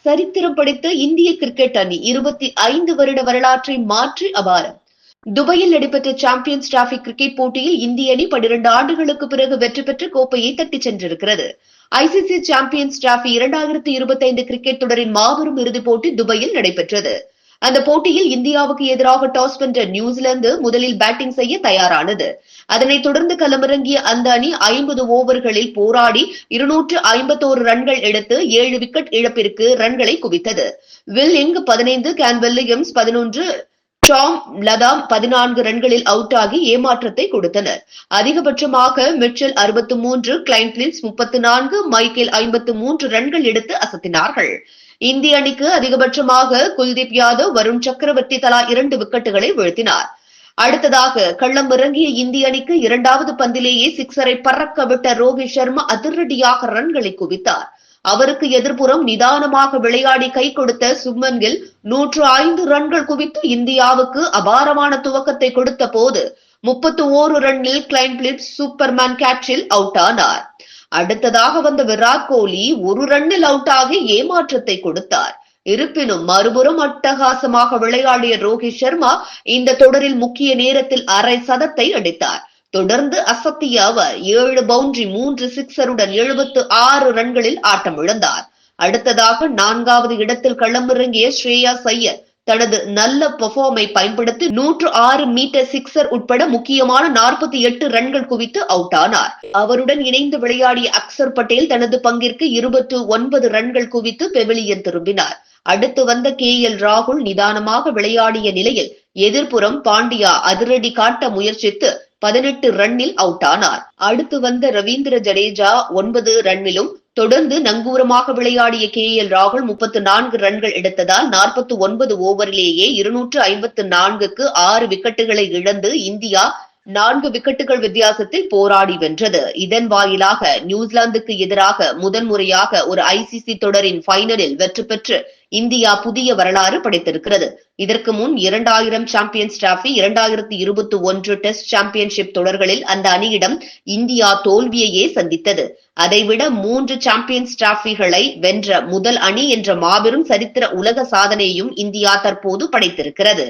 சரித்திரம் படைத்த இந்திய கிரிக்கெட் அணி 25 வருட வரலாற்றை மாற்றி அபாரம். துபாயில் நடைபெற்ற சாம்பியன்ஸ் டிராபி கிரிக்கெட் போட்டியில் இந்திய அணி 12 ஆண்டுகளுக்கு பிறகு வெற்றி பெற்று கோப்பையை தட்டிச் சென்றிருக்கிறது. ஐசிசி சாம்பியன்ஸ் டிராபி 2025 கிரிக்கெட் தொடரின் மாபெரும் இறுதிப் போட்டி துபாயில் நடைபெற்றது. அந்த போட்டியில் இந்தியாவுக்கு எதிராக டாஸ் வென்ற நியூசிலாந்து முதலில் பேட்டிங் செய்ய தயாரானது. அதனைத் தொடர்ந்து களமிறங்கிய அந்த அணி 50 ஓவர்களில் போராடி 251 ரன்கள் எடுத்து 7 விக்கெட் இழப்பிற்கு ரன்களை குவித்தது. வில் இங் 15, கேன் வில்லியம்ஸ் 11, டாம் லதாம் 14 ரன்களில் அவுட் ஆகி ஏமாற்றத்தை கொடுத்தனர். அதிகபட்சமாக மிச்சல் 63, கிளைன்ட் 34, மைக்கேல் 53 ரன்கள் எடுத்து அசத்தினார்கள். இந்திய அணிக்கு அதிகபட்சமாக குல்தீப் யாதவ், வருண் சக்கரவர்த்தி தலா 2 விக்கெட்டுகளை வீழ்த்தினார். அடுத்ததாக களம் இறங்கிய இந்திய அணிக்கு 2வது பந்திலேயே சிக்ஸரை பறக்க விட்ட ரோஹித் சர்மா அதிரடியாக ரன்களை குவித்தார். அவருக்கு எதிர்ப்புறம் நிதானமாக விளையாடி கை கொடுத்த சுப்மன் கில் 105 ரன்கள் குவித்து இந்தியாவுக்கு அபாரமான துவக்கத்தை கொடுத்த போது 31 ரன்னில் கிளைன்ட் சூப்பர்மேன் கேட்சில் அவுட் ஆனார். அடுத்ததாக வந்த விராட் கோலி 1 ரன்னில் அவுட் ஆகி ஏமாற்றத்தை கொடுத்தார். இருப்பினும் மறுபுறம் அட்டகாசமாக விளையாடிய ரோஹித் சர்மா இந்த தொடரில் முக்கிய நேரத்தில் அரை சதத்தை அடித்தார். தொடர்ந்து அசத்திய அவர் 7 பவுண்டரி 3 சிக்ஸருடன் 76 ரன்களில் ஆட்டமிழந்தார். அடுத்ததாக 4வது இடத்தில் களமிறங்கிய ஸ்ரேயாஸ் ஐயர் தனது நல்ல பெர்ஃபார்மை பயன்படுத்தி 106 மீட்டர் சிக்ஸர் உட்பட முக்கியமான 48 ரன்கள் குவித்து அவுட் ஆனார். அவருடன் இணைந்து விளையாடிய அக்சர் பட்டேல் தனது பங்கிற்கு 29 ரன்கள் குவித்து பெவிலியன் திரும்பினார். அடுத்து வந்த KL ராகுல் நிதானமாக விளையாடிய நிலையில் எதிர்ப்புறம் பாண்டியா அதிரடி காட்ட முயற்சித்து 18 ரன்னில் அவுட் ஆனார். அடுத்து வந்த ரவீந்திர ஜடேஜா 9 ரன்னிலும் தொடர்ந்து நங்கூரமாக விளையாடிய KL ராகுல் 34 ரன்கள் எடுத்ததால் 49 ஓவரிலேயே 254க்கு 6 விக்கெட்டுகளை இழந்து இந்தியா 4 விக்கெட்டுகள் வித்தியாசத்தில் போராடி வென்றது. இதன் வாயிலாக நியூசிலாந்துக்கு எதிராக முதன்முறையாக ஒரு ICC தொடரின் பைனலில் வெற்றி பெற்று இந்தியா புதிய வரலாறு படைத்திருக்கிறது. இதற்கு முன் 2000 சாம்பியன்ஸ் டிராபி, 2021 டெஸ்ட் சாம்பியன்ஷிப் தொடர்களில் அந்த அணியிடம் இந்தியா தோல்வியையே சந்தித்தது. அதைவிட 3 சாம்பியன்ஸ் டிராபிகளை வென்ற முதல் அணி என்ற மாபெரும் சரித்திர உலக சாதனையையும் இந்தியா தற்போது படைத்திருக்கிறது.